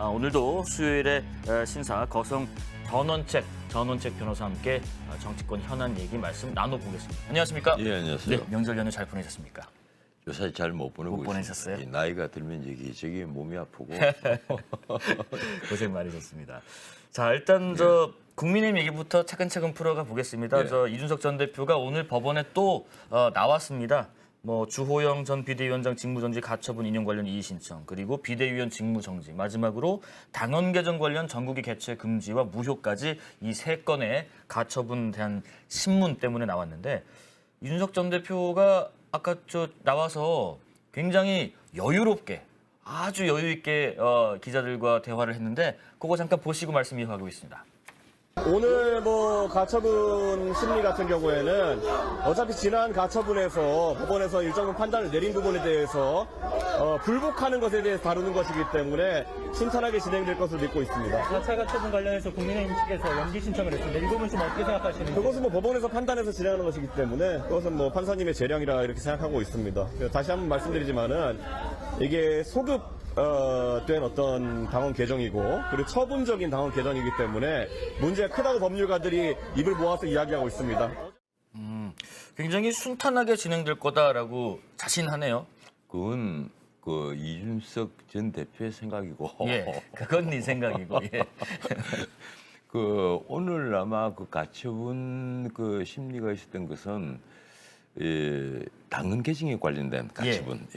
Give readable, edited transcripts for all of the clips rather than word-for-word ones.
오늘도 수요일에 신사 거성 전원책 변호사와 함께 정치권 현안 얘기 말씀 나눠보겠습니다. 안녕하십니까? 예, 안녕하세요. 네, 명절 연휴 잘 보내셨습니까? 요새 잘 못 보내고 못 보내셨어요? 있습니다. 이 나이가 들면 여기저기 몸이 아프고 고생 많으셨습니다. 자, 일단 국민의힘 얘기부터 차근차근 풀어가 보겠습니다. 예. 이준석 전 대표가 오늘 법원에 또 나왔습니다. 주호영 전 비대위원장 직무정지 가처분 인용 관련 이의 신청, 그리고 비대위원 직무정지, 마지막으로 당원 개정 관련 전국위 개최 금지와 무효까지 이 세 건의 가처분 대한 신문 때문에 나왔는데, 이준석 전 대표가 아까 나와서 굉장히 여유롭게, 아주 여유 있게 기자들과 대화를 했는데, 그거 잠깐 보시고 말씀 이어가고 있습니다. 오늘 가처분 심리 같은 경우에는 어차피 지난 가처분에서 법원에서 일정 부분 판단을 내린 부분에 대해서 불복하는 것에 대해서 다루는 것이기 때문에 순탄하게 진행될 것으로 믿고 있습니다. 자체 가처분 관련해서 국민의힘 측에서 연기 신청을 했습니다. 이 부분 좀 어떻게 생각하시는지? 그것은 법원에서 판단해서 진행하는 것이기 때문에 그것은 판사님의 재량이라 이렇게 생각하고 있습니다. 다시 한번 말씀드리지만은 이게 된 어떤 당원 개정이고, 그리고 처분적인 당원 개정이기 때문에 문제가 크다고 법률가들이 입을 모아서 이야기하고 있습니다. 굉장히 순탄하게 진행될 거다라고 자신하네요. 그건 이준석 전 대표의 생각이고 예, 그건 네 생각이고. 예. 오늘 아마 가처분 심리가 있었던 것은 당헌 개정에 관련된 가처분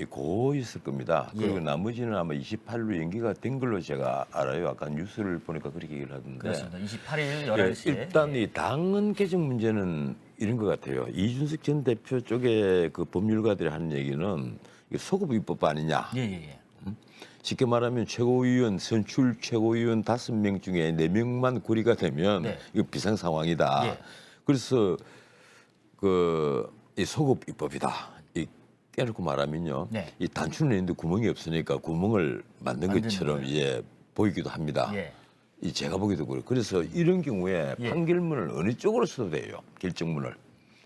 있을 겁니다. 그리고 나머지는 아마 28일로 연기가 된 걸로 제가 알아요. 아까 뉴스를 보니까 그렇게 얘기를 하던데. 그렇습니다. 28일 11시에. 일단 이 당헌 개정 문제는 이런 것 같아요. 이준석 전 대표 쪽에 법률가들이 하는 얘기는 이게 소급 입법 아니냐. 예. 쉽게 말하면 최고위원 선출 최고위원 5명 중에 4명만 고리가 되면 이거 비상 상황이다. 예. 그래서 이 소급 입법이다. 깨놓고 말하면요. 이 단추는 있는데 구멍이 없으니까 구멍을 만든 것처럼 보이기도 합니다. 이 제가 보기도 그래요. 그래서 이런 경우에 판결문을 어느 쪽으로 써도 돼요. 결정문을.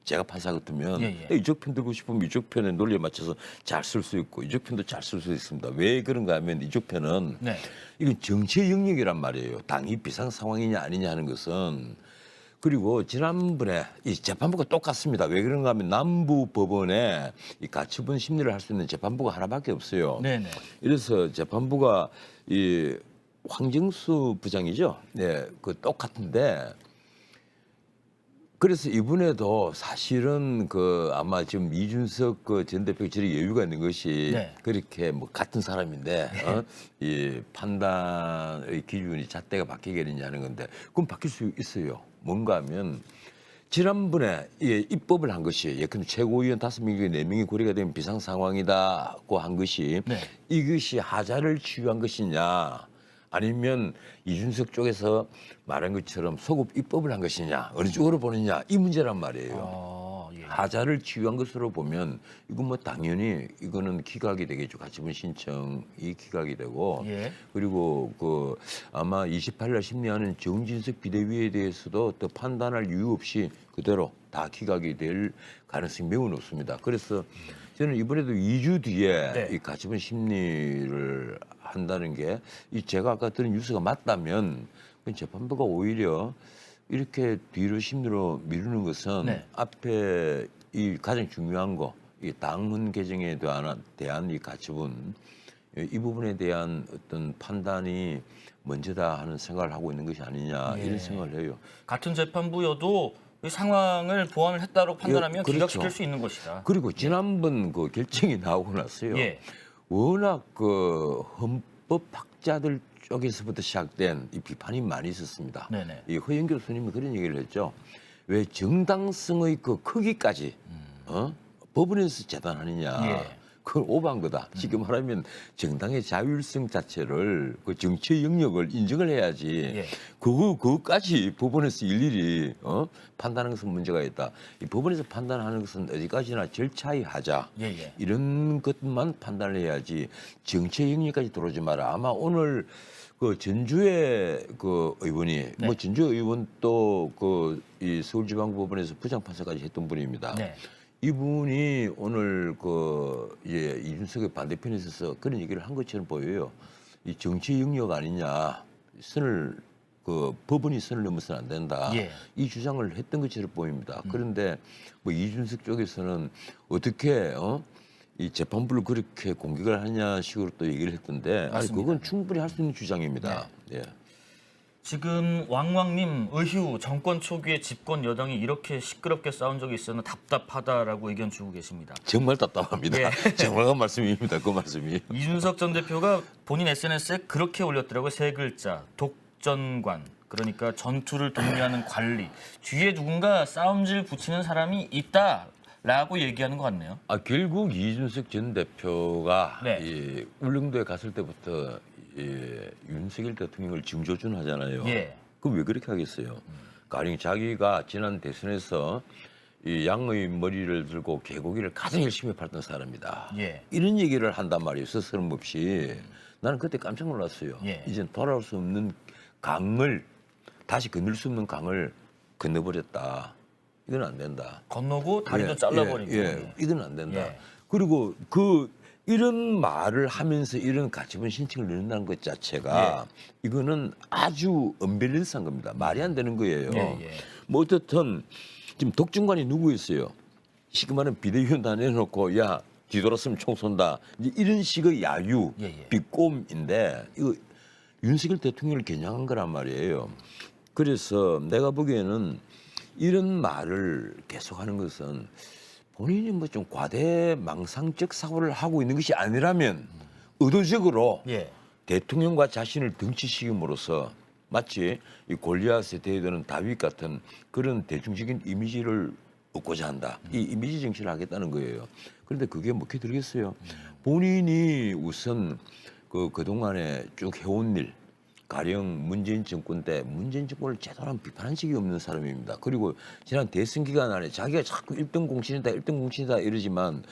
제가 판사 같으면 이쪽 편 들고 싶으면 이쪽 편에 논리에 맞춰서 잘 쓸 수 있고 이쪽 편도 잘 쓸 수 있습니다. 왜 그런가 하면 이쪽 편은 이건 정치의 영역이란 말이에요. 당이 비상 상황이냐 아니냐 하는 것은. 그리고 지난번에 이 재판부가 똑같습니다. 왜 그런가 하면 남부 법원에 이 가처분 심리를 할 수 있는 재판부가 하나밖에 없어요. 이래서 재판부가 이 황정수 부장이죠. 네, 똑같은데. 그래서 이번에도 사실은 아마 지금 이준석 전 대표가 저리 여유가 있는 것이 그렇게 같은 사람인데 이 판단의 기준이 잣대가 바뀌겠느냐 하는 건데 그건 바뀔 수 있어요. 뭔가 하면 지난번에 입법을 한 것이 예컨대 최고위원 5명 중에 4명이 고리가 되면 비상 상황이다고 한 것이 이것이 하자를 치유한 것이냐 아니면 이준석 쪽에서 말한 것처럼 소급 입법을 한 것이냐 어느 쪽으로 보느냐 이 문제란 말이에요. 하자를 치유한 것으로 보면 이건 당연히 이거는 기각이 되겠죠. 가처분 신청이 기각이 되고 그리고 아마 28일 심리하는 정진석 비대위에 대해서도 또 판단할 이유 없이 그대로 다 기각이 될 가능성이 매우 높습니다. 그래서 저는 이번에도 2주 뒤에 이 가처분 심리를 한다는 게 제가 아까 들은 뉴스가 맞다면 재판부가 오히려 이렇게 뒤로 심리로 미루는 것은 앞에 이 가장 중요한 이 당헌 개정에 대한 이 가처분 이 부분에 대한 어떤 판단이 먼저다 하는 생각을 하고 있는 것이 아니냐 이런 생각을 해요. 같은 재판부여도 이 상황을 보완을 했다고 판단하면 기각시킬 수 있는 것이다. 그리고 지난번 결정이 나오고 났어요. 워낙 헌법학자들 쪽에서부터 시작된 이 비판이 많이 있었습니다. 이 허영 교수님이 그런 얘기를 했죠. 왜 정당성의 크기까지 법원에서 재단하느냐. 그건 오버한 거다. 쉽게 말하면 정당의 자율성 자체를 정치의 영역을 인정을 해야지. 그거까지 법원에서 일일이 판단하는 것은 문제가 있다. 이 법원에서 판단하는 것은 어디까지나 절차의 하자. 이런 것만 판단을 해야지 정치의 영역까지 들어오지 마라. 아마 오늘 전주의 의원이 전주 의원 또 이 서울지방법원에서 부장판사까지 했던 분입니다. 이분이 오늘 이준석의 반대편에 있어서 그런 얘기를 한 것처럼 보여요. 이 정치 영역 아니냐, 선을 그 법원이 선을 넘어서는 안 된다. 예. 이 주장을 했던 것처럼 보입니다. 그런데 뭐 이준석 쪽에서는 어떻게 이 재판부를 그렇게 공격을 하냐 식으로 또 얘기를 했던데, 아니 맞습니다. 그건 충분히 할 수 있는 주장입니다. 예. 지금 왕왕님 의휴 정권 초기에 집권 여당이 이렇게 시끄럽게 싸운 적이 있었나 답답하다라고 의견 주고 계십니다. 정말 답답합니다. 예. 정확한 말씀입니다. 그 말씀이. 이준석 전 대표가 본인 SNS에 그렇게 올렸더라고요. 세 글자 독전관. 그러니까 전투를 독려하는 관리. 뒤에 누군가 싸움질 붙이는 사람이 있다라고 얘기하는 것 같네요. 아 결국 이준석 전 대표가 네. 이 울릉도에 갔을 때부터 윤석열 대통령을 징조준하잖아요. 예. 그럼 왜 그렇게 하겠어요? 가령 자기가 지난 대선에서 이 양의 머리를 들고 개고기를 가장 열심히 팔던 사람이다. 예. 이런 얘기를 한단 말이에요. 스스럼없이. 나는 그때 깜짝 놀랐어요. 예. 이젠 돌아올 수 없는 강을, 다시 건널 수 없는 강을 건너버렸다. 이건 안 된다. 건너고 다리도 잘라버리고. 이건 안 된다. 예. 그리고 이런 말을 하면서 이런 가처분 신청을 넣는다는 것 자체가 이거는 아주 언밸런스한 겁니다. 말이 안 되는 거예요. 뭐 어떻든 지금 독점관이 누구였어요? 쉽게 말하면 비대위원 다 내놓고 야 뒤돌았으면 총 쏜다. 이제 이런 식의 야유, 비꼼인데 이거 윤석열 대통령을 겨냥한 거란 말이에요. 그래서 내가 보기에는 이런 말을 계속하는 것은 본인이 뭐 좀 과대망상적 사고를 하고 있는 것이 아니라면 의도적으로 대통령과 자신을 등치시킴으로써 마치 이 골리앗에 대해서는 다윗 같은 그런 대중적인 이미지를 얻고자 한다. 이 이미지 정치를 하겠다는 거예요. 그런데 그게 먹혀 들겠어요. 본인이 우선 그동안에 쭉 해온 일, 가령 문재인 정권 때 문재인 정권을 제대로 비판한 적이 없는 사람입니다. 그리고 지난 대선 기간 안에 자기가 자꾸 1등 공신이다, 1등 공신이다 이러지만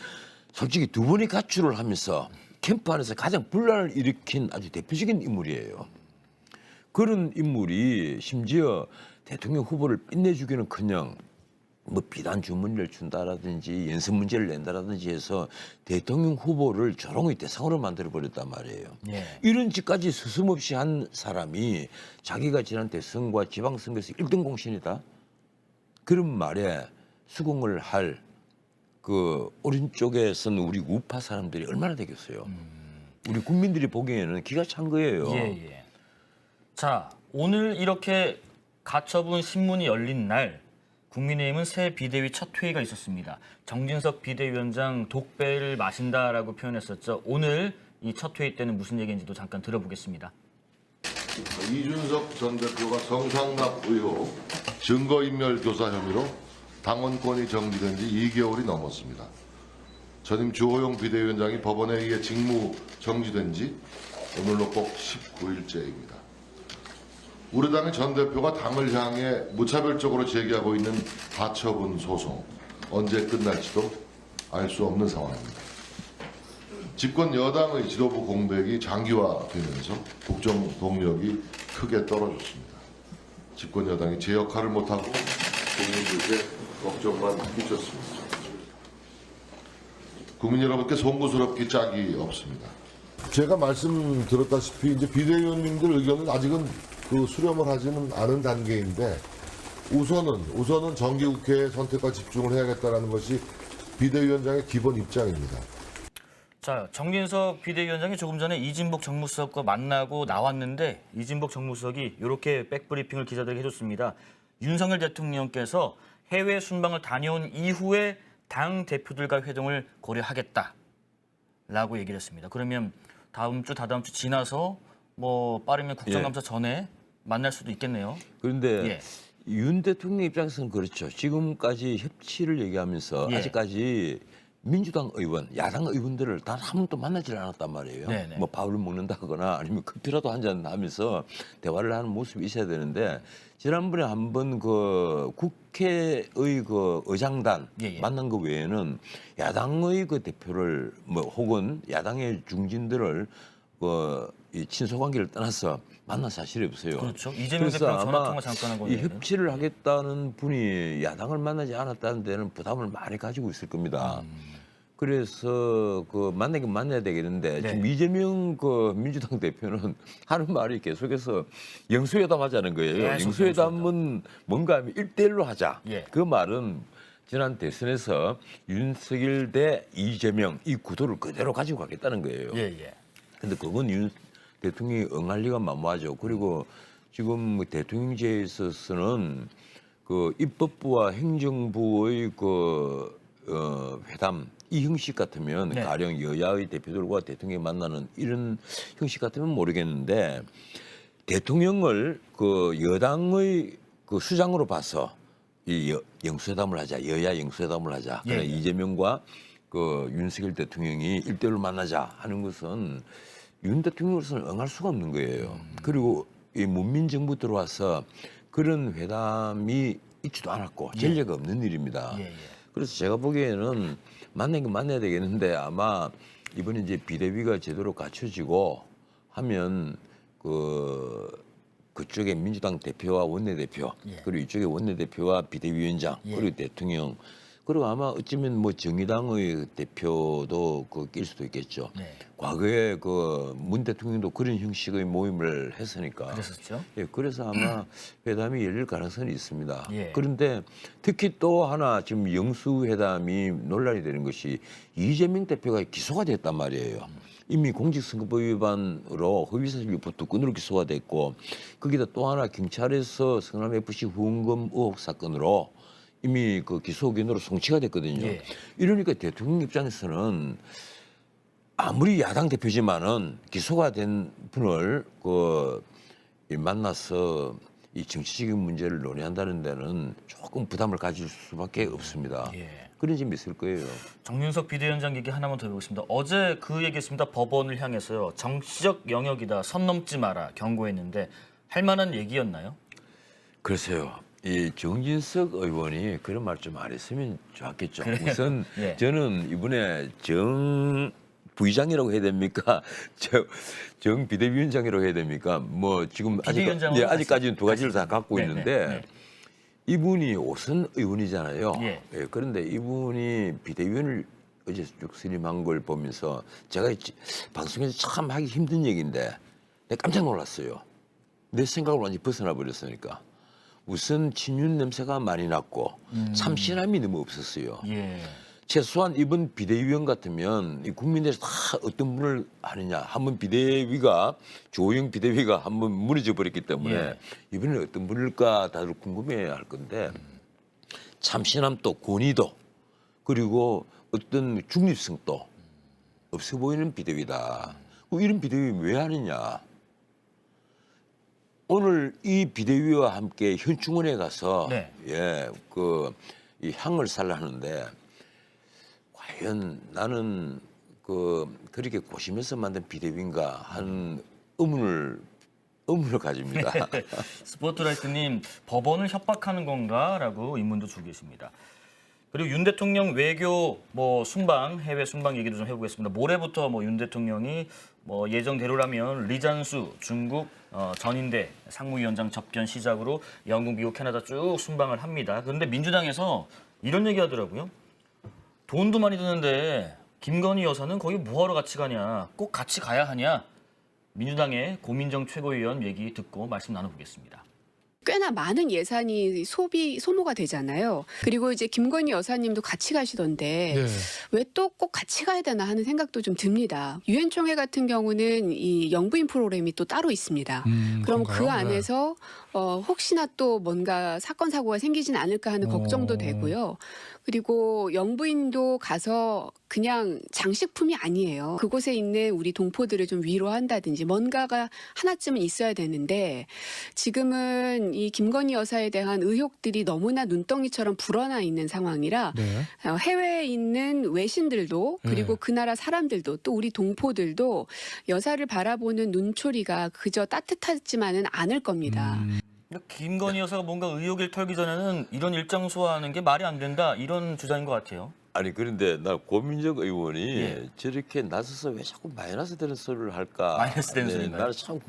솔직히 두 번의 가출을 하면서 캠프 안에서 가장 분란을 일으킨 아주 대표적인 인물이에요. 그런 인물이 심지어 대통령 후보를 빛내주기는커녕 뭐 비단 주머니를 준다라든지 연습 문제를 낸다라든지 해서 대통령 후보를 조롱의 대상으로 만들어버렸단 말이에요. 이런 짓까지 스스럼없이 한 사람이 자기가 지난 대선과 지방선거에서 1등 공신이다. 그런 말에 수긍을 할 그 오른쪽에서는 우리 우파 사람들이 얼마나 되겠어요. 우리 국민들이 보기에는 기가 찬 거예요. 자, 오늘 이렇게 가처분 신문이 열린 날 국민의힘은 새 비대위 첫 회의가 있었습니다. 정진석 비대위원장 독배를 마신다라고 표현했었죠. 오늘 이 첫 회의 때는 무슨 얘기인지도 잠깐 들어보겠습니다. 이준석 전 대표가 성상납 의혹 증거인멸 교사 혐의로 당원권이 정지된 지 2개월이 넘었습니다. 전임 주호영 비대위원장이 법원에 의해 직무 정지된 지 오늘로 꼭 19일째입니다. 우리 당의 전 대표가 당을 향해 무차별적으로 제기하고 있는 가처분 소송 언제 끝날지도 알 수 없는 상황입니다. 집권 여당의 지도부 공백이 장기화되면서 국정 동력이 크게 떨어졌습니다. 집권 여당이 제 역할을 못하고 국민들께 걱정만 끼쳤습니다. 국민 여러분께 송구스럽기 짝이 없습니다. 제가 말씀드렸다시피 이제 비대위원님들 의견은 아직은 수렴을 하지는 않은 단계인데 우선은 정기국회 선택과 집중을 해야겠다는 것이 비대위원장의 기본 입장입니다. 자, 정진석 비대위원장이 조금 전에 이진복 정무수석과 만나고 나왔는데 이진복 정무수석이 이렇게 백브리핑을 기자들에게 해줬습니다. 윤석열 대통령께서 해외 순방을 다녀온 이후에 당 대표들과 회동을 고려하겠다라고 얘기를 했습니다. 그러면 다음 주, 다다음 주 지나서 뭐 빠르면 국정감사 전에 만날 수도 있겠네요. 그런데 윤 대통령 입장에서는 그렇죠. 지금까지 협치를 얘기하면서 아직까지 민주당 의원, 야당 의원들을 단 한 번도 만나질 않았단 말이에요. 뭐 밥을 먹는다거나 아니면 커피라도 한잔 하면서 대화를 하는 모습이 있어야 되는데 지난번에 한번 국회의 의장단 만난 거 외에는 야당의 대표를 뭐 혹은 야당의 중진들을 이 친소 관계를 떠나서 만난 사실이 없어요. 그렇죠. 이재명 대표랑 전화통화 잠깐 한 거예요. 이 협치를 하겠다는 분이 야당을 만나지 않았다는 데는 부담을 많이 가지고 있을 겁니다. 그래서 그 만나긴 만나야 되겠는데 네. 지금 이재명 그 민주당 대표는 하는 말이 계속해서 영수회담 하자는 거예요. 계속 영수회담은 뭔가 하면 1대1로 하자. 예. 그 말은 지난 대선에서 윤석열 대 이재명 이 구도를 그대로 가지고 가겠다는 거예요. 예, 예. 근데 그건 윤 대통령이 응할 리가 만무하죠. 그리고 지금 대통령제에 있어서는 그 입법부와 행정부의 그 회담 이 형식 같으면 네. 가령 여야의 대표들과 대통령이 만나는 이런 형식 같으면 모르겠는데 대통령을 그 여당의 그 수장으로 봐서 이 영수회담을 하자, 여야 영수회담을 하자. 예, 그래 예. 이재명과 그 윤석열 대통령이 1대1로 만나자 하는 것은 윤 대통령으로서는 응할 수가 없는 거예요. 그리고 이 문민정부 들어와서 그런 회담이 있지도 않았고 전례가 없는 일입니다. 예, 예. 그래서 제가 보기에는 만나긴 만나야 되겠는데 아마 이번에 이제 비대위가 제대로 갖춰지고 하면 그쪽에 민주당 대표와 원내대표 예. 그리고 이쪽에 원내대표와 비대위원장 예. 그리고 대통령 그리고 아마 어쩌면 뭐 정의당의 대표도 그 낄 수도 있겠죠. 네. 과거에 그 문 대통령도 그런 형식의 모임을 했으니까. 그랬었죠. 예, 그래서 아마 회담이 열릴 가능성이 있습니다. 예. 그런데 특히 또 하나 지금 영수회담이 논란이 되는 것이 이재명 대표가 기소가 됐단 말이에요. 이미 공직선거법 위반으로 허위사실 유포 2건으로 기소가 됐고 거기다 또 하나 경찰에서 성남FC 후원금 의혹 사건으로 이미 그 기소 의견으로 송치가 됐거든요. 예. 이러니까 대통령 입장에서는 아무리 야당 대표지만은 기소가 된 분을 이 만나서 이 정치적인 문제를 논의한다는 데는 조금 부담을 가질 수밖에 없습니다. 예. 그런 점이 있을 거예요. 정윤석 비대위원장 얘기 하나만 더 해보겠습니다. 어제 그 얘기했습니다. 법원을 향해서요. 정치적 영역이다. 선 넘지 마라. 경고했는데 할 만한 얘기였나요? 글쎄요. 이 정진석 의원이 그런 말 좀 안 했으면 좋았겠죠. 그래요? 우선 예. 저는 이번에 정 부의장이라고 해야 됩니까? 정 비대위원장이라고 해야 됩니까? 뭐 지금 비대위원장으로 아직까지는 두 가지를 다 갖고 네, 있는데 네, 네. 이분이 오선 의원이잖아요. 예. 예, 그런데 이분이 비대위원을 어제 쭉 선임한 걸 보면서 제가 방송에서 참 하기 힘든 얘기인데 내가 깜짝 놀랐어요. 내 생각을 완전히 벗어나 버렸으니까. 우선 친윤 냄새가 많이 났고 참신함이 너무 없었어요. 예. 최소한 이번 비대위원 같으면 이 국민들이 다 어떤 분을 하느냐. 한번 비대위가 조호영 비대위가 한번 무너져 버렸기 때문에 예. 이번에 어떤 분일까 다들 궁금해할 건데 참신함도 권위도 그리고 어떤 중립성도 없어 보이는 비대위다. 이런 비대위 왜 하느냐. 오늘 이 비대위와 함께 현충원에 가서 네. 이 향을 살라 하는데 과연 나는 그렇게 고심해서 만든 비대위인가 하는 의문을 가집니다. 스포트라이트님 법원을 협박하는 건가라고 의문도 주고 계십니다. 그리고 윤 대통령 외교 순방 해외 순방 얘기도 좀 해보겠습니다. 모레부터 윤 대통령이 예정대로라면 리잔수 중국 전인대 상무위원장 접견 시작으로 영국, 미국, 캐나다 쭉 순방을 합니다. 그런데 민주당에서 이런 얘기하더라고요. 돈도 많이 드는데 김건희 여사는 거기 뭐하러 같이 가냐? 꼭 같이 가야 하냐? 민주당의 고민정 최고위원 얘기 듣고 말씀 나눠보겠습니다. 꽤나 많은 예산이 소모가 되잖아요. 그리고 이제 김건희 여사님도 같이 가시던데 네. 왜 또 꼭 같이 가야 되나 하는 생각도 좀 듭니다. 유엔 총회 같은 경우는 이 영부인 프로그램이 또 따로 있습니다. 그럼 그런가요? 그 안에서 혹시나 또 뭔가 사건 사고가 생기진 않을까 하는 걱정도 되고요. 그리고 영부인도 가서 그냥 장식품이 아니에요. 그곳에 있는 우리 동포들을 좀 위로한다든지 뭔가가 하나쯤은 있어야 되는데 지금은 이 김건희 여사에 대한 의혹들이 너무나 눈덩이처럼 불어나 있는 상황이라 네. 해외에 있는 외신들도 그리고 그 나라 사람들도 또 우리 동포들도 여사를 바라보는 눈초리가 그저 따뜻하지만은 않을 겁니다. 김건희 여사가 뭔가 의혹을 털기 전에는 이런 일정 소화하는 게 말이 안 된다 이런 주장인 것 같아요. 아니 그런데 나 고민정 의원이 예. 저렇게 나서서 왜 자꾸 마이너스 되는 소리를 할까? 마이너스 되는 소리인가요? 나는 참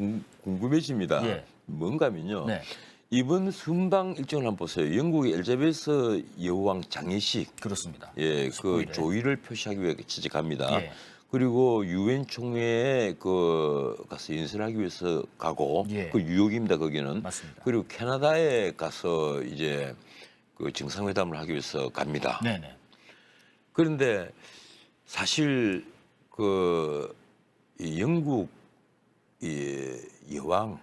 궁금해집니다. 예. 뭔가면요. 네. 이번 순방 일정을 한번 보세요. 영국의 엘자베스 여왕 장례식, 그렇습니다. 예, 그 19일에. 조의를 표시하기 위해 취직합니다. 예. 그리고 유엔 총회에 가서 연설하기 위해서 가고, 예. 그 뉴욕입니다 거기는. 맞습니다. 그리고 캐나다에 가서 이제 그 정상회담을 하기 위해서 갑니다. 네네. 그런데 사실 이 영국 이 여왕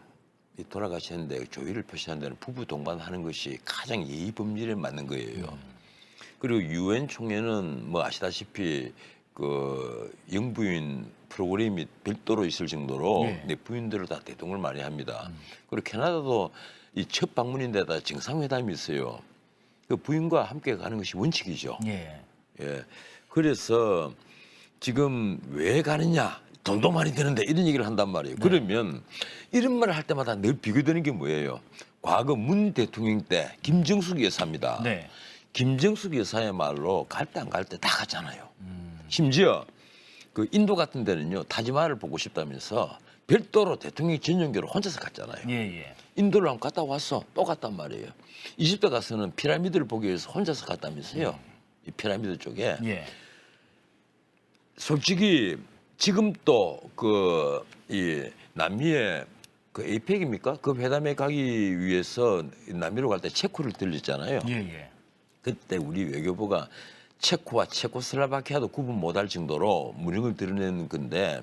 이 돌아가셨는데 조의를 표시하는 데는 부부 동반하는 것이 가장 예의 범절에 맞는 거예요. 그리고 유엔 총회는 뭐 아시다시피 그 영부인 프로그램이 별도로 있을 정도로 예. 내 부인들을 다 대동을 많이 합니다. 그리고 캐나다도 이 첫 방문인데다 정상회담이 있어요. 그 부인과 함께 가는 것이 원칙이죠. 예. 예. 그래서 지금 왜 가느냐? 돈도 많이 드는데 이런 얘기를 한단 말이에요. 그러면 이런 말을 할 때마다 늘 비교되는 게 뭐예요? 과거 문 대통령 때 김정숙 여사입니다. 네. 김정숙 여사야말로 갈 때 안 갈 때 다 갔잖아요. 심지어 그 인도 같은 데는요 타지마할을 보고 싶다면서 별도로 대통령 전용기로 혼자서 갔잖아요. 예. 인도를 한번 갔다 왔어. 또 갔단 말이에요. 이집트 가서는 피라미드를 보기 위해서 혼자서 갔다면서요. 이 피라미드 쪽에. 예. 솔직히 지금 또 이 남미의 그 에이펙입니까? 그 회담에 가기 위해서 남미로 갈 때 체코를 들렸잖아요. 예. 그때 우리 외교부가 체코와 체코슬라바키아도 구분 못할 정도로 무능을 드러내는 건데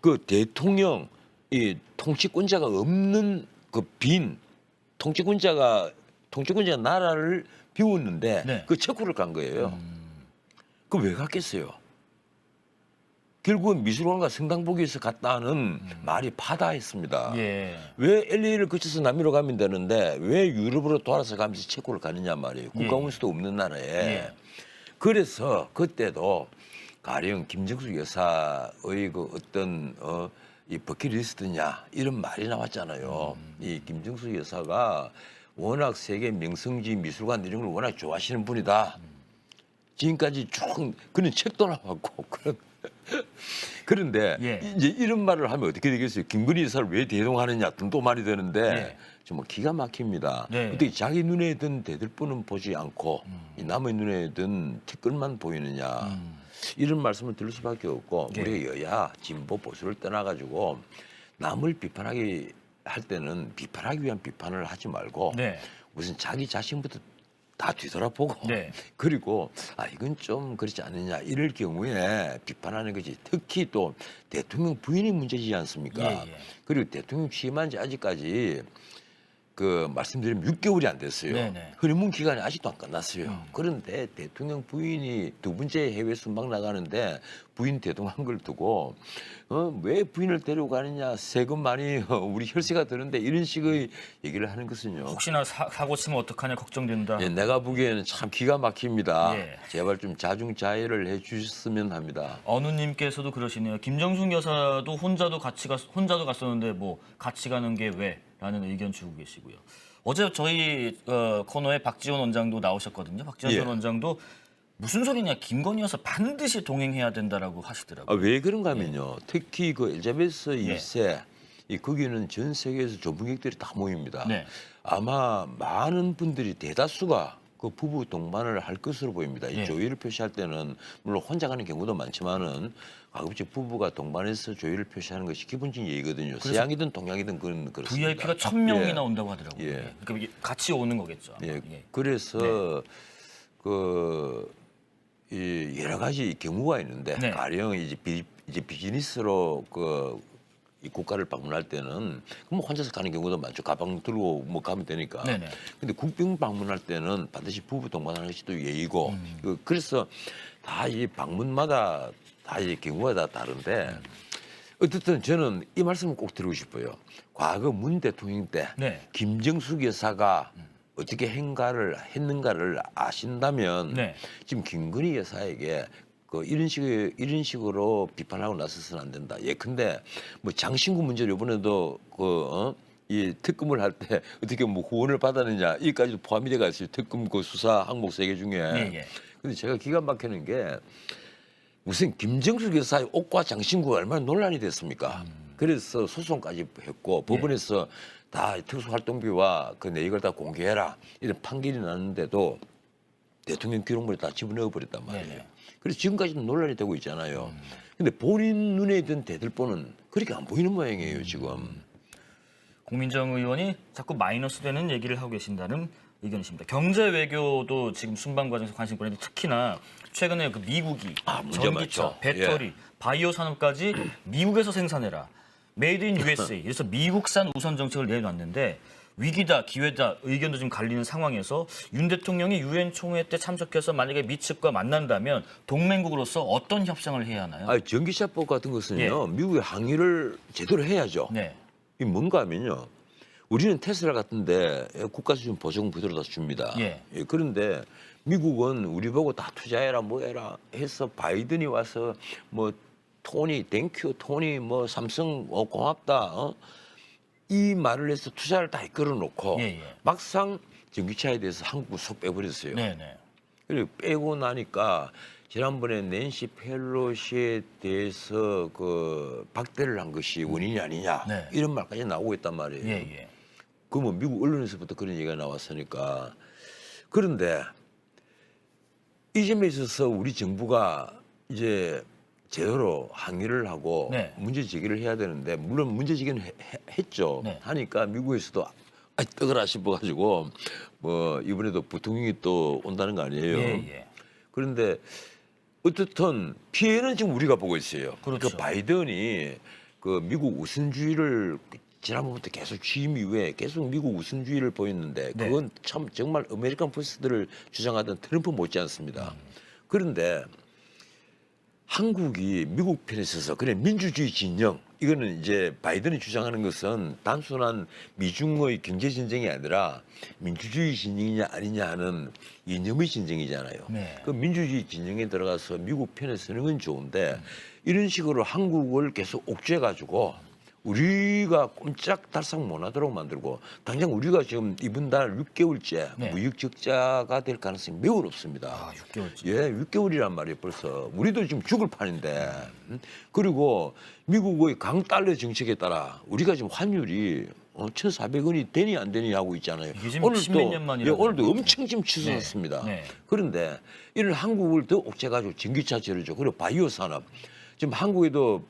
그 대통령 이 통치권자가 없는 그 빈 통치권자가 나라를 비웠는데 네. 그 체코를 간 거예요. 그 왜 갔겠어요? 결국은 미술관과 성당 보기 위해서 갔다는 말이 파다했습니다. 예. 왜 LA를 거쳐서 남미로 가면 되는데 왜 유럽으로 돌아서 가면서 체코를 가느냐 말이에요. 국가원수도 없는 나라에. 예. 그래서 그때도 가령 김정숙 여사의 그 어떤 이 버킷리스트냐 이런 말이 나왔잖아요. 이 김정숙 여사가 워낙 세계 명성지 미술관 이런 걸 워낙 좋아하시는 분이다. 지금까지 쭉 그런 책도 나왔고 그런데 예. 이제 이런 말을 하면 어떻게 되겠어요? 김건희 여사를 왜 대동하느냐 돈도 많이 드는데 예. 정말 기가 막힙니다. 네. 어떻게 자기 눈에 든 대들보는 보지 않고 이 남의 눈에 든 티끌만 보이느냐 이런 말씀을 드릴 수밖에 없고 예. 우리가 여야 진보 보수를 떠나가지고 남을 비판하기 할 때는 비판하기 위한 비판을 하지 말고 네. 우선 자기 자신부터 다 뒤돌아보고 네. 그리고 이건 좀 그렇지 않느냐 이럴 경우에 비판하는 것이 특히 또 대통령 부인이 문제지 않습니까? 예. 그리고 대통령 취임한 지 아직까지 그 말씀드리면 6개월이 안 됐어요. 네네. 허니문 기간이 아직도 안 끝났어요. 그런데 대통령 부인이 두 번째 해외 순방 나가는데 부인 대동한 걸 두고 왜 부인을 데리고 가느냐 세금 많이 우리 혈세가 드는데 이런 식의 얘기를 하는 것은요. 혹시나 사고 치면 어떡하냐 걱정된다. 예, 내가 보기에는 참 기가 막힙니다. 예. 제발 좀 자중자애를 해주셨으면 합니다. 어느님께서도 그러시네요. 김정숙 여사도 혼자도 갔었는데 뭐 같이 가는 게 왜? 라는 의견 주고 계시고요. 어제 저희 코너에 박지원 원장도 나오셨거든요. 박지원 예. 전 원장도 무슨 소리냐 김건희 여사 반드시 동행해야 된다라고 하시더라고요. 왜 그런가 하면요. 특히 그 엘자베스 예. 2세 거기는 전 세계에서 전문객들이 다 모입니다. 네. 아마 많은 분들이 대다수가 그 부부 동반을 할 것으로 보입니다. 이 예. 조의를 표시할 때는 물론 혼자 가는 경우도 많지만은 가급적 부부가 동반해서 조의를 표시하는 것이 기본적인 예의거든요. 서양이든 동양이든 그렇습니다. VIP가 1000명이나 예. 온다고 하더라고요. 예. 예. 그러니까 이게 같이 오는 거겠죠. 아마. 예. 예. 그래서 이 여러 가지 경우가 있는데 네. 가령 이제 비즈니스로 이 국가를 방문할 때는 그럼 혼자서 가는 경우도 많죠. 가방 들고 뭐 가면 되니까. 네네. 근데 국빈 방문할 때는 반드시 부부 동반하는 것이 또 예의고. 그래서 다 이 방문마다 다 이 경우가 다 다른데 어쨌든 저는 이 말씀을 꼭 드리고 싶어요. 과거 문 대통령 때 네. 김정숙 여사가 어떻게 했는가를 아신다면 네. 지금 김건희 여사에게 이런 식으로 비판하고 나서서는 안 된다. 예컨대 뭐 장신구 문제를 이번에도 이 특검을 할 때 어떻게 뭐 후원을 받았느냐 이까지도 포함이 돼가 있어요. 특검 그 수사 항목 3개 중에. 예. 근데 제가 기가 막히는 게 무슨 김정숙 여사의 옷과 장신구가 얼마나 논란이 됐습니까? 그래서 소송까지 했고 법원에서 다 특수활동비와 그 내역을 다 공개해라 이런 판결이 났는데도 대통령 기록물에 다 집어넣어 버렸단 말이에요. 네네. 그래서 지금까지도 논란이 되고 있잖아요. 근데 본인 눈에 든 대들보는 그렇게 안 보이는 모양이에요 지금. 공민정 의원이 자꾸 마이너스 되는 얘기를 하고 계신다는 의견이십니다. 경제 외교도 지금 순방 과정에서 관심 보내는데 특히나 최근에 그 미국이 문제 전기차, 많죠. 배터리, 바이오 산업까지 미국에서 생산해라. 메이드 인 USA. 그래서 미국산 우선 정책을 내놨는데 위기다, 기회다 의견도 좀 갈리는 상황에서 윤 대통령이 유엔 총회 때 참석해서 만약에 미 측과 만난다면 동맹국으로서 어떤 협상을 해야 하나요? 전기차법 같은 것은요 미국의 항의를 제대로 해야죠. 네. 이 뭔가 하면요. 우리는 테슬라 같은데 국가 수준 보조금 그대로 다 줍니다. 예. 그런데 미국은 우리 보고 다 투자해라 뭐 해라 해서 바이든이 와서 뭐 토니 땡큐 토니 뭐 삼성 고맙다 이 말을 해서 투자를 다 이끌어 놓고 막상 전기차에 대해서 한국을 쏙 빼버렸어요. 네네. 그리고 빼고 나니까 지난번에 낸시 펠로시에 대해서 그 박대를 한 것이 원인이 아니냐 네. 이런 말까지 나오고 있단 말이에요. 예. 그러면 미국 언론에서부터 그런 얘기가 나왔으니까 그런데 이 점에 있어서 우리 정부가 이제 제대로 항의를 하고 네. 문제 제기를 해야 되는데 물론 문제 제기는 했죠. 네. 하니까 미국에서도 떡으라 싶어가지고 뭐 이번에도 부통령이 또 온다는 거 아니에요. 예. 그런데 어떻든 피해는 지금 우리가 보고 있어요. 그렇죠. 그 바이든이 그 미국 우선주의를 지난번부터 계속 취임 이후에 계속 미국 우선주의를 보였는데 네. 그건 참 정말 아메리칸 퍼스트를 주장하던 트럼프 못지않습니다. 그런데 한국이 미국 편에 서서 그래 민주주의 진영 이거는 이제 바이든이 주장하는 것은 단순한 미중의 경제 전쟁이 아니라 민주주의 진영이냐 아니냐 하는 이념의 진정이잖아요. 네. 그 민주주의 진영에 들어가서 미국 편에 서는 건 좋은데 이런 식으로 한국을 계속 옥죄해 가지고 우리가 꼼짝달싹 못하도록 만들고 당장 우리가 지금 이번 달 6개월째 네. 무역 적자가 될 가능성이 매우 높습니다. 아, 6개월째. 예, 6개월이란 말이에요, 벌써. 우리도 지금 죽을 판인데. 그리고 미국의 강달러 정책에 따라 우리가 지금 환율이 1,400원이 되니 안 되니 하고 있잖아요. 이게 지금 10몇 년 만이라고 오늘도 하는데. 엄청 지금 치솟았습니다. 네. 그런데 이런 한국을 더 옥죄가지고 전기차 제로죠. 그리고 바이오 산업. 지금 한국에도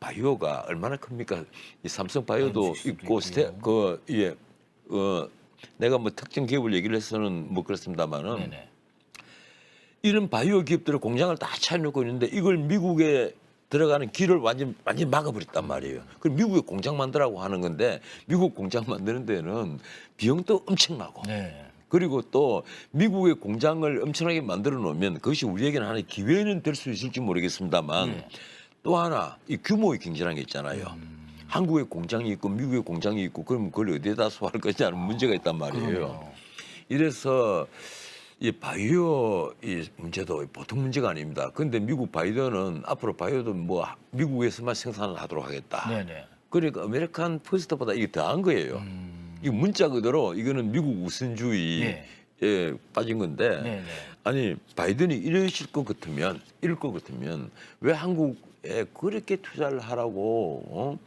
바이오가 얼마나 큽니까? 이 삼성 바이오도 있고 내가 뭐 특정 기업을 얘기를 해서는 뭐 그렇습니다만은 네네. 이런 바이오 기업들의 공장을 다 차려놓고 있는데 이걸 미국에 들어가는 길을 완전 막아버렸단 말이에요. 그럼 미국에 공장 만들라고 하는 건데 미국 공장 만드는 데는 비용도 엄청나고 네. 그리고 또 미국의 공장을 엄청나게 만들어 놓으면 그것이 우리에게는 하나의 기회는 될 수 있을지 모르겠습니다만 또 하나 이 규모의 경제라는 게 있잖아요. 한국의 공장이 있고 미국의 공장이 있고 그러면 그걸 어디에다 소화할 거냐는 문제가 있단 말이에요. 그럼요. 이래서 이 바이오 이 문제도 보통 문제가 아닙니다. 그런데 미국 바이든은 앞으로 바이오도 뭐 미국에서만 생산을 하도록 하겠다. 네네. 그러니까 아메리칸 퍼스트보다 이게 더한 거예요. 이 문자 그대로 이거는 미국 우선주의에 빠진 건데 네네. 아니 바이든이 이럴 것 같으면 왜 한국에 그렇게 투자를 하라고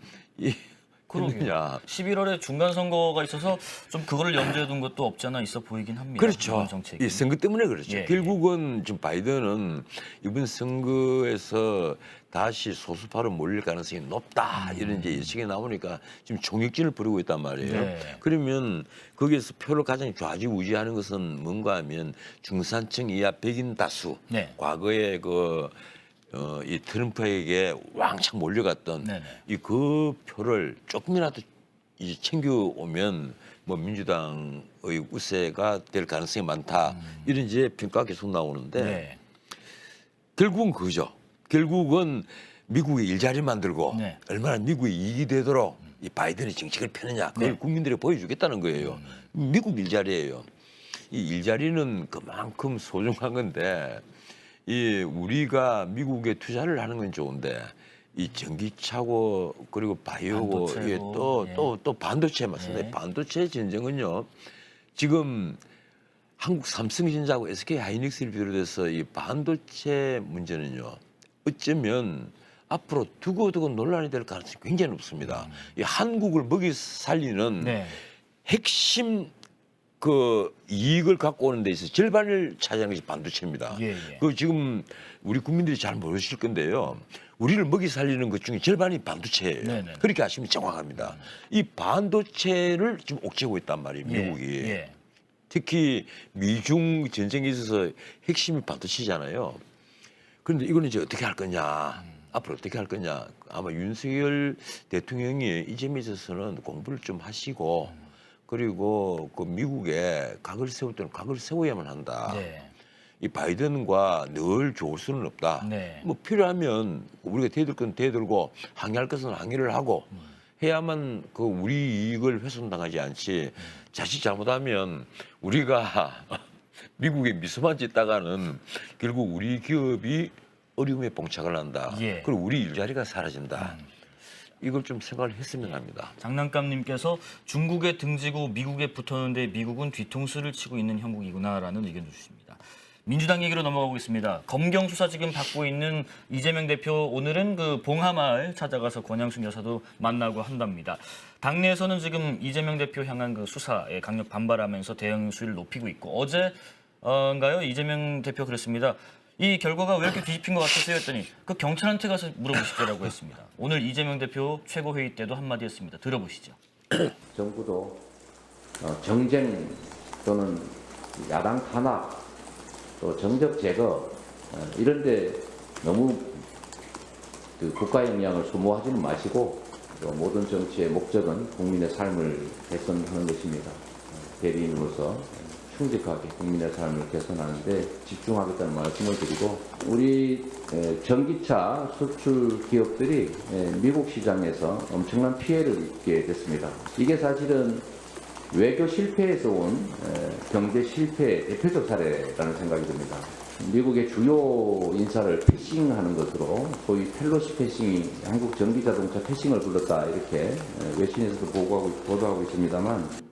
그러냐? 11월에 중간 선거가 있어서 좀 그거를 염두에 둔 것도 없지 않아 있어 보이긴 합니다. 그렇죠. 이번 정책이. 이 선거 때문에 그렇죠. 예. 결국은 지금 바이든은 이번 선거에서 다시 소수파로 몰릴 가능성이 높다 이런 이제 예측이 나오니까 지금 총력전을 벌이고 있단 말이에요. 네. 그러면 거기에서 표를 가장 좌지우지하는 것은 뭔가 하면 중산층 이하 백인 다수. 네. 과거에 이 트럼프에게 왕창 몰려갔던 네네. 이 그 표를 조금이라도 이제 챙겨오면 뭐 민주당의 우세가 될 가능성이 많다 이런 이제 평가가 계속 나오는데 네. 결국은 그거죠. 결국은 미국의 일자리 만들고 네. 얼마나 미국에 이익이 되도록 이 바이든의 정책을 펴느냐 그걸 네. 국민들이 보여주겠다는 거예요. 미국 일자리예요. 이 일자리는 그만큼 소중한 건데 이 우리가 미국에 투자를 하는 건 좋은데 이 전기차고 그리고 바이오고 반도체고, 이게 또 반도체 맞습니다. 네. 반도체 전쟁은요. 지금 한국 삼성전자하고 SK 하이닉스를 비롯해서 이 반도체 문제는요. 어쩌면 앞으로 두고두고 논란이 될 가능성이 굉장히 높습니다. 이 한국을 먹이 살리는 네. 핵심 그 이익을 갖고 오는 데 있어서 절반을 차지하는 것이 반도체입니다. 예, 예. 그 지금 우리 국민들이 잘 모르실 건데요. 우리를 먹이 살리는 것 중에 절반이 반도체예요. 네네. 그렇게 아시면 정확합니다. 이 반도체를 지금 옥죄고 있단 말이에요, 미국이. 예. 특히 미중 전쟁에 있어서 핵심이 반도체잖아요. 그런데 이거는 이제 어떻게 할 거냐, 앞으로 어떻게 할 거냐. 아마 윤석열 대통령이 이 점에 있어서는 공부를 좀 하시고 그리고 그 미국에 각을 세울 때는 각을 세워야만 한다. 네. 이 바이든과 늘 좋을 수는 없다. 네. 뭐 필요하면 우리가 대들 건 대들고 항의할 것은 항의를 하고 해야만 그 우리 이익을 훼손당하지 않지. 자칫 잘못하면 우리가 미국에 미소만 짓다가는 결국 우리 기업이 어려움에 봉착을 한다. 예. 그리고 우리 일자리가 사라진다. 이걸 좀 생각을 했으면 합니다. 장난감님께서 중국에 등지고 미국에 붙었는데 미국은 뒤통수를 치고 있는 형국이구나라는 의견 주십니다. 민주당 얘기로 넘어가 보겠습니다. 검경 수사 지금 받고 있는 이재명 대표 오늘은 그 봉하마을 찾아가서 권양숙 여사도 만나고 한답니다. 당내에서는 지금 이재명 대표 향한 그 수사에 강력 반발하면서 대응 수위를 높이고 있고 어제인가요? 이재명 대표 그랬습니다. 이 결과가 왜 이렇게 뒤집힌 것 같으세요? 했더니 그 경찰한테 가서 물어보시더라고 했습니다. 오늘 이재명 대표 최고회의 때도 한마디 했습니다. 들어보시죠. 정부도 정쟁 또는 야당 탄압 또 정적 제거 이런 데 너무 그 국가 역량을 소모하지는 마시고 또 모든 정치의 목적은 국민의 삶을 개선하는 것입니다. 대리인으로서 충직하게 국민의 삶을 개선하는 데 집중하겠다는 말씀을 드리고 우리 전기차 수출 기업들이 미국 시장에서 엄청난 피해를 입게 됐습니다. 이게 사실은 외교 실패에서 온 경제 실패의 대표적 사례라는 생각이 듭니다. 미국의 주요 인사를 패싱하는 것으로 소위 펠로시 패싱이 한국 전기자동차 패싱을 불렀다 이렇게 외신에서도 보도하고 있습니다만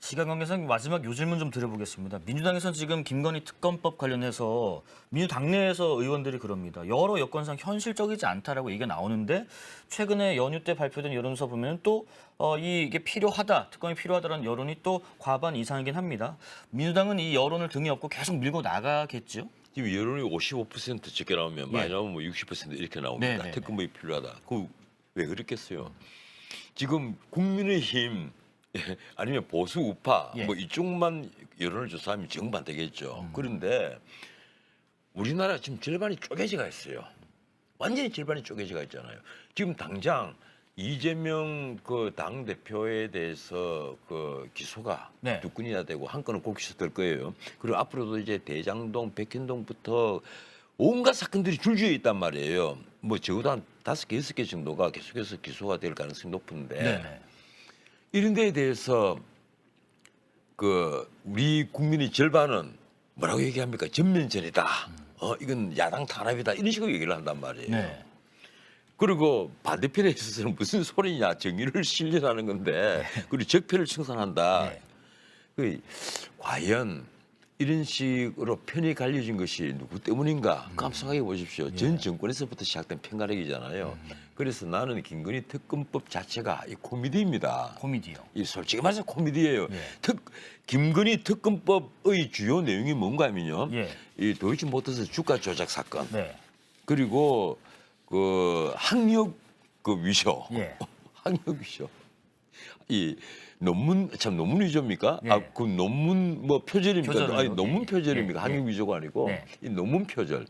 시간 관계상 마지막 요 질문 좀 드려보겠습니다. 민주당에서는 지금 김건희 특검법 관련해서 민주당 내에서 의원들이 그럽니다. 여러 여건상 현실적이지 않다라고 얘기가 나오는데 최근에 연휴 때 발표된 여론조사 보면 또 이게 필요하다, 특검이 필요하다는 여론이 또 과반 이상이긴 합니다. 민주당은 이 여론을 등에 업고 계속 밀고 나가겠죠? 지금 여론이 55% 적게 나오면 많이 예. 나오면 뭐 60% 이렇게 나옵니다. 네네네. 특검법이 필요하다. 그 왜 그렇겠어요? 지금 국민의힘 아니면 보수 우파 예. 뭐 이쪽만 여론을 조사하면 정반되겠죠. 그런데 우리나라 지금 절반이 쪼개져가 있어요. 완전히 절반이 쪼개져가 있잖아요. 지금 당장 이재명 그 당 대표에 대해서 그 기소가 네. 2건이나 되고 한 건은 꼭 기소될 거예요. 그리고 앞으로도 이제 대장동, 백현동부터 온갖 사건들이 줄지어 있단 말이에요. 뭐 적어도 한 5개, 6개 정도가 계속해서 기소가 될 가능성이 높은데 네네. 이런 데에 대해서 그 우리 국민의 절반은 뭐라고 얘기합니까? 전면전이다. 이건 야당 탄압이다. 이런 식으로 얘기를 한단 말이에요. 네. 그리고 반대편에 있어서는 무슨 소리냐. 정의를 실현하는 건데 그리고 적폐를 청산한다. 네. 그 과연 이런 식으로 편이 갈려진 것이 누구 때문인가? 한번 생각해 보십시오. 전 정권에서부터 시작된 편가르기잖아요. 그래서 나는 김건희 특검법 자체가 이 코미디입니다. 코미디요. 이 솔직히 말해서 코미디예요. 예. 김건희 특검법의 주요 내용이 뭔가 하면요. 예. 이 도이치모터스 주가 조작 사건 네. 그리고 그 학력 그 위조, 예. 학력 위조. 이 논문 참 논문 위조입니까? 예. 그 논문 뭐 표절입니까? 표절이요. 아니 논문 예. 표절입니까? 예. 학력 예. 위조가 아니고 네. 이 논문 표절.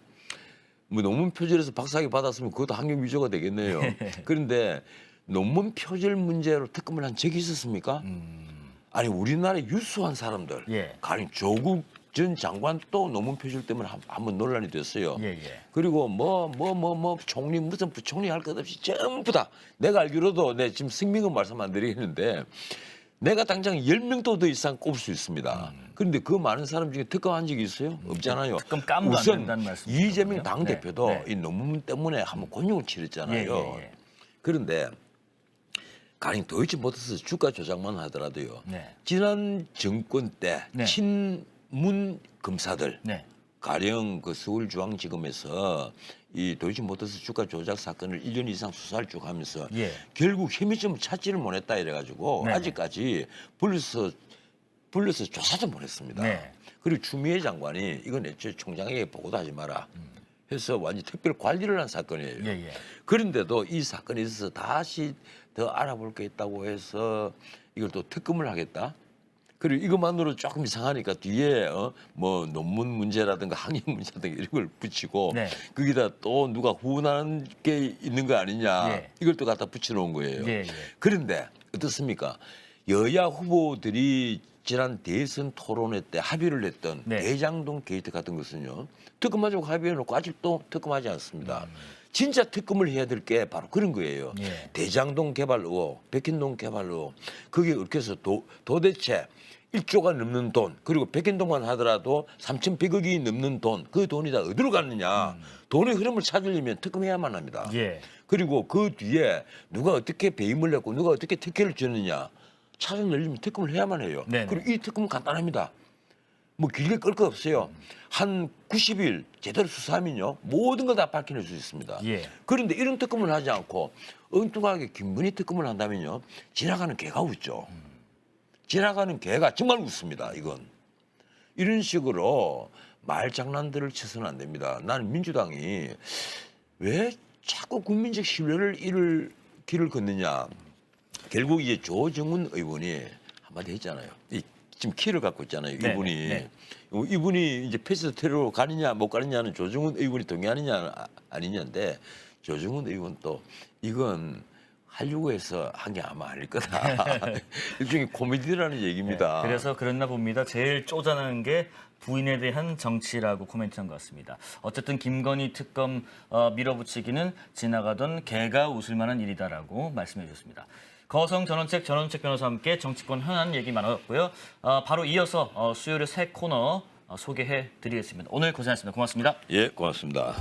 뭐 논문 표절에서 박사학위 받았으면 그것도 학력 위조가 되겠네요. 그런데 논문 표절 문제로 특검을 한 적이 있었습니까? 아니 우리나라 유수한 사람들, 예. 가령 조국 전 장관도 논문 표절 때문에 한번 논란이 됐어요. 예, 예. 그리고 뭐 총리 무슨 부총리 할 것 없이 전부 다 내가 알기로도 내 지금 승민은 말씀 안 드리겠는데 내가 당장 10명도 더 이상 꼽을 수 있습니다. 그런데 그 많은 사람 중에 특검한 적이 있어요? 없잖아요. 특검 까면 안 우선 된다는 말씀이시죠, 이재명 그러면? 당대표도 네, 네. 이 논문 때문에 한번 곤욕을 치렀잖아요. 예. 그런데 가령 도이치모터스 주가 조작만 하더라도요. 네. 지난 정권 때 네. 친문 검사들 네. 가령 그 서울중앙지검에서 이 도이치모터스 주가 조작 사건을 1년 이상 수사를 쭉 하면서 예. 결국 혐의점을 찾지를 못했다 이래가지고 네. 아직까지 불러서 조사도 못했습니다. 네. 그리고 추미애 장관이 이건 애초에 총장에게 보고도 하지 마라 해서 완전 특별 관리를 한 사건이에요. 예, 예. 그런데도 이 사건에 있어서 다시 더 알아볼 게 있다고 해서 이걸 또 특검을 하겠다. 그리고 이것만으로 조금 이상하니까 뒤에 뭐 논문 문제라든가 학력 문제라든가 이런 걸 붙이고 네. 거기다 또 누가 후원하는 게 있는 거 아니냐 예. 이걸 또 갖다 붙여놓은 거예요. 예, 예. 그런데 어떻습니까? 여야 후보들이 지난 대선 토론회 때 합의를 했던 네. 대장동 게이트 같은 것은요. 특검하자고 합의해놓고 아직도 특검하지 않습니다. 진짜 특검을 해야 될 게 바로 그런 거예요. 예. 대장동 개발 의혹, 백현동 개발 의혹. 그게 이렇게 해서 도대체 1조가 넘는 돈, 그리고 백현동만 하더라도 3,100억이 넘는 돈, 그 돈이 다 어디로 갔느냐. 돈의 흐름을 찾으려면 특검해야만 합니다. 예. 그리고 그 뒤에 누가 어떻게 배임을 했고 누가 어떻게 특혜를 줬느냐 찾아내려면 특검을 해야만 해요. 네네. 그리고 이 특검은 간단합니다. 뭐 길게 끌 거 없어요. 한 90일 제대로 수사하면요 모든 거 다 밝혀낼 수 있습니다. 예. 그런데 이런 특검을 하지 않고 엉뚱하게 김건희 특검을 한다면요 지나가는 개가 웃죠. 지나가는 개가 정말 웃습니다. 이건 이런 식으로 말장난들을 쳐서는 안 됩니다. 나는 민주당이 왜 자꾸 국민적 신뢰를 잃을 길을 걷느냐. 결국 이제 조정훈 의원이 한마디 했잖아요. 지금 키를 갖고 있잖아요. 네, 이분이. 네. 이분이 이제 패스트 트랙으로 가느냐 못 가느냐는 조정훈 의원이 동의하느냐 아니냐인데 조정훈 의원 또 이건 하려고 해서 한 게 아마 아닐 거다. 일종의 코미디라는 얘기입니다. 네, 그래서 그랬나 봅니다. 제일 쪼잔한 게 부인에 대한 정치라고 코멘트한 것 같습니다. 어쨌든 김건희 특검 밀어붙이기는 지나가던 개가 웃을 만한 일이다라고 말씀해 주셨습니다. 거성 전원책 변호사와 함께 정치권 현안 얘기 나눴고요. 바로 이어서 수요일에 새 코너 소개해 드리겠습니다. 오늘 고생하셨습니다. 고맙습니다. 예, 고맙습니다.